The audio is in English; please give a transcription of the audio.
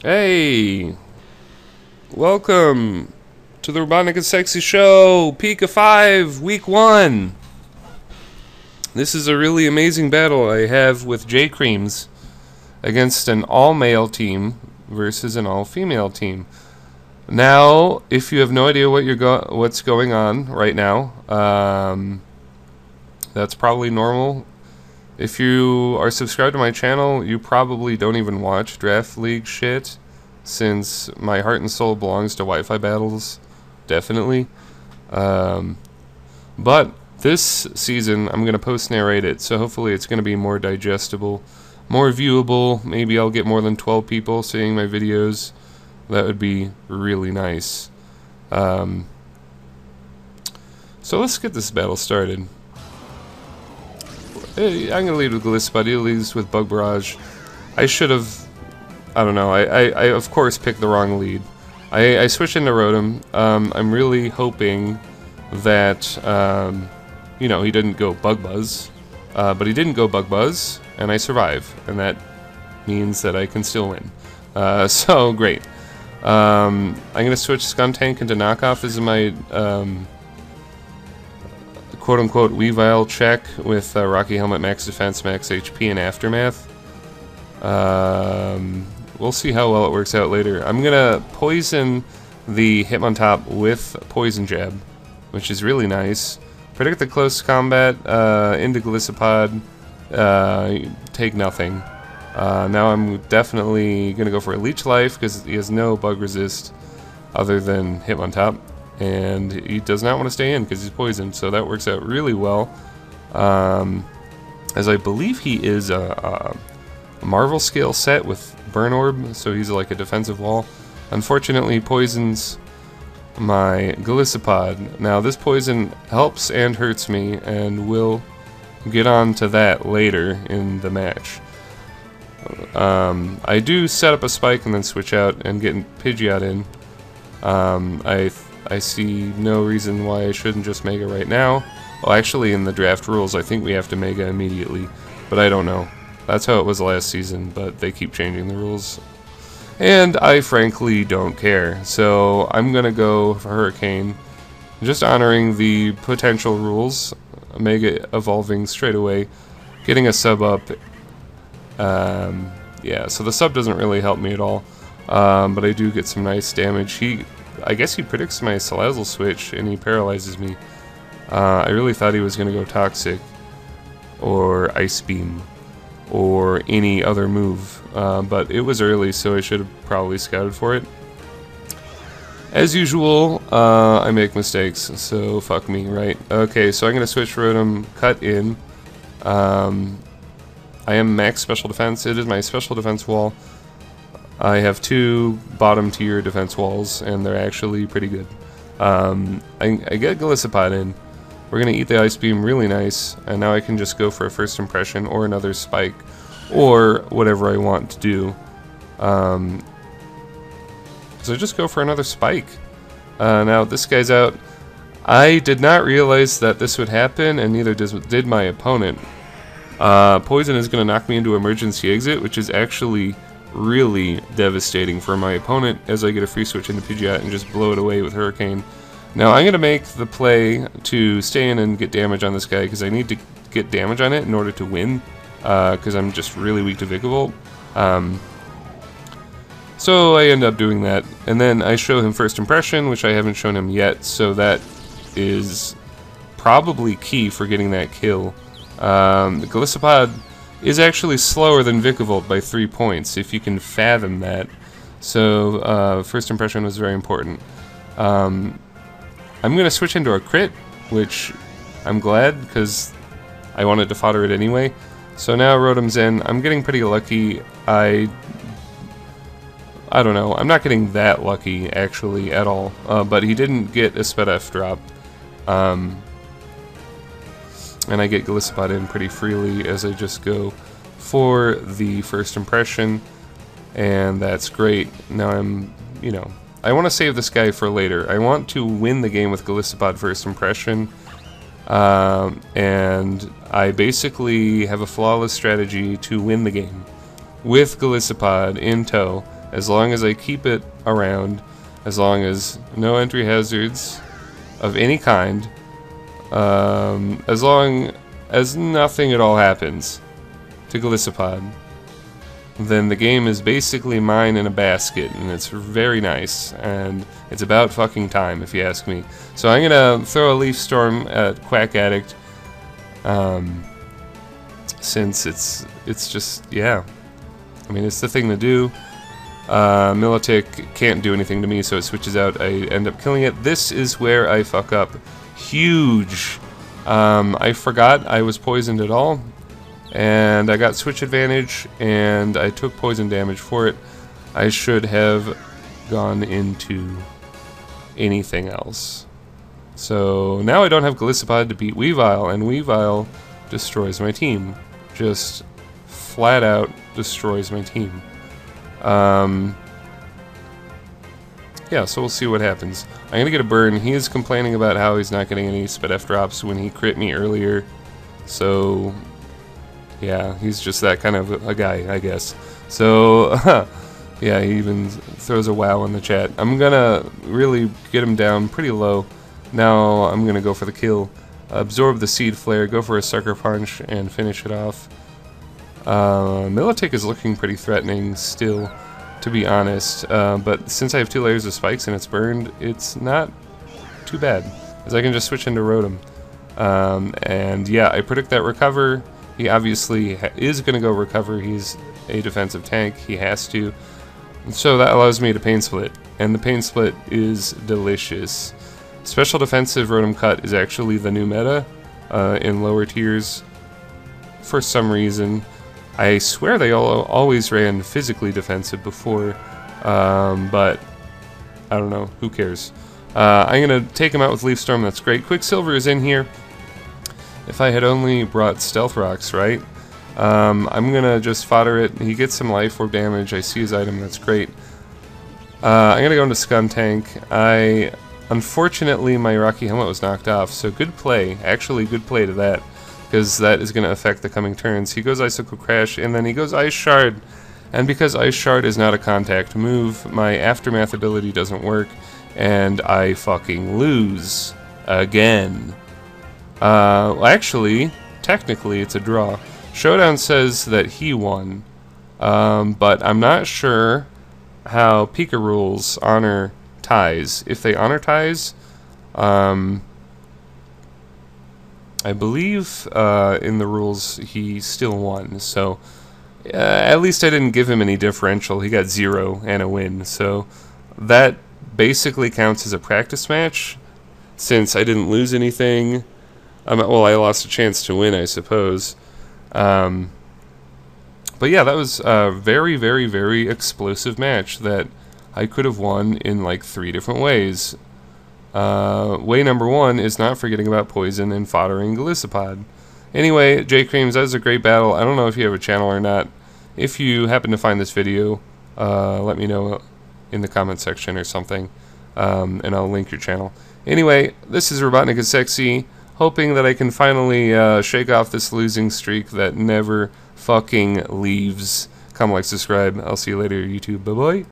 Hey, welcome to the RobotnikIsSexy show, PICA5, week 1. This is a really amazing battle I have with J-Creams against an all-male team versus an all-female team. Now, if you have no idea what's going on right now, that's probably normal. If you are subscribed to my channel, you probably don't even watch Draft League shit, since my heart and soul belongs to Wi-Fi battles, definitely. But this season, I'm going to post-narrate it, so hopefully it's going to be more digestible, more viewable. Maybe I'll get more than 12 people seeing my videos. That would be really nice. So let's get this battle started. I'm going to lead with Glisspot. He leads with Bug Barrage. I should have... I don't know. I of course picked the wrong lead. I switched into Rotom. I'm really hoping that, you know, he didn't go Bug Buzz. But he didn't go Bug Buzz, and I survive. And that means that I can still win. So, great. I'm going to switch Skuntank into Knockoff as my... quote-unquote Weavile check with Rocky Helmet, Max Defense, Max HP, and Aftermath. We'll see how well it works out later. I'm gonna poison the Hitmontop with Poison Jab, which is really nice. Predict the close combat into Glisspot, take nothing. Now I'm definitely gonna go for a Leech Life because he has no bug resist other than Hitmontop. And he does not want to stay in because he's poisoned, so that works out really well. As I believe he is a Marvel scale set with Burn Orb, so he's like a defensive wall. Unfortunately, he poisons my Glisspot. Now, this poison helps and hurts me, and we'll get on to that later in the match. I do set up a spike and then switch out and get Pidgeot in. I see no reason why I shouldn't just Mega right now. Well, actually, in the draft rules, I think we have to Mega immediately, but I don't know. That's how it was last season, but they keep changing the rules. And I frankly don't care, so I'm gonna go for Hurricane, just honoring the potential rules, Mega evolving straight away, getting a sub up. Yeah, so the sub doesn't really help me at all, but I do get some nice damage. I guess he predicts my Salazzle switch, and he paralyzes me. I really thought he was going to go Toxic, or Ice Beam, or any other move, but it was early, so I should have probably scouted for it. As usual, I make mistakes, so fuck me, right? Okay, so I'm going to switch Rotom, cut in. I am max special defense. It is my special defense wall. I have 2 bottom tier defense walls, and they're actually pretty good. I get Glisspot in. We're going to eat the Ice Beam really nice, and now I can just go for a first impression or another spike, or whatever I want to do. So just go for another spike. Now this guy's out. I did not realize that this would happen, and neither did my opponent. Poison is going to knock me into emergency exit, which is actually really devastating for my opponent, as I get a free switch into Pidgeot and just blow it away with Hurricane. Now I'm going to make the play to stay in and get damage on this guy, because I need to get damage on it in order to win, because I'm just really weak to Vikavolt. So I end up doing that, and then I show him First Impression, which I haven't shown him yet, so that is probably key for getting that kill. The Glisspot is actually slower than Vikavolt by 3 points, if you can fathom that. So, First Impression was very important. I'm going to switch into a crit, which I'm glad, because I wanted to fodder it anyway. So now Rotom's in. I'm getting pretty lucky. I don't know. I'm not getting that lucky, actually, at all. But he didn't get a Sped-F drop. And I get Glisspot in pretty freely as I just go for the First Impression, and that's great. Now I'm, you know, I want to save this guy for later. I want to win the game with Glisspot First Impression, and I basically have a flawless strategy to win the game with Glisspot in tow, as long as I keep it around, as long as no entry hazards of any kind, as long as nothing at all happens to Gliscopod, then the game is basically mine in a basket, and it's very nice, and it's about fucking time, if you ask me. So I'm gonna throw a Leaf Storm at Quack Addict, since it's just, yeah, I mean, it's the thing to do. Militic can't do anything to me, so it switches out. I end up killing it. This is where I fuck up. Huge. I forgot I was poisoned at all, and I got switch advantage, and I took poison damage for it. I should have gone into anything else. So now I don't have Gliscopod to beat Weavile, and Weavile destroys my team. Just flat out destroys my team. Yeah, so we'll see what happens. I'm gonna get a burn. He is complaining about how he's not getting any SpF drops when he crit me earlier. So, yeah, he's just that kind of a guy, I guess. So, yeah, he even throws a wow in the chat. I'm gonna really get him down pretty low. Now I'm gonna go for the kill. Absorb the Seed Flare, go for a Sucker Punch, and finish it off. Militic is looking pretty threatening still, to be honest, but since I have 2 layers of spikes and it's burned, it's not too bad, as I can just switch into Rotom. And yeah, I predict that Recover. He obviously is going to go Recover. He's a defensive tank. He has to. So that allows me to Pain Split, and the Pain Split is delicious. Special Defensive Rotom Cut is actually the new meta in lower tiers for some reason. I swear they always ran physically defensive before, but I don't know, who cares. I'm going to take him out with Leaf Storm, that's great. Quicksilver is in here. If I had only brought Stealth Rocks, right? I'm going to just fodder it. He gets some Life Orb damage. I see his item, that's great. I'm going to go into Skuntank. Unfortunately, my Rocky Helmet was knocked off, so good play. Actually, good play to that, because that is going to affect the coming turns. He goes Icicle Crash, and then he goes Ice Shard. And because Ice Shard is not a contact move, my Aftermath ability doesn't work, and I fucking lose. Again. Well, actually, technically, it's a draw. Showdown says that he won, but I'm not sure how PICA rules honor ties. If they honor ties, I believe in the rules he still won, so at least I didn't give him any differential. He got 0 and a win, so that basically counts as a practice match, since I didn't lose anything. Well, I lost a chance to win, I suppose. But yeah, that was a very, very, very explosive match that I could have won in like 3 different ways. Way number 1 is not forgetting about poison and foddering Gliscopod. Anyway, J Creams, that was a great battle. I don't know if you have a channel or not. If you happen to find this video, let me know in the comment section or something, and I'll link your channel. Anyway, this is RobotnikIsSexy, hoping that I can finally shake off this losing streak that never fucking leaves. Comment, like, subscribe. I'll see you later, YouTube. Bye-bye.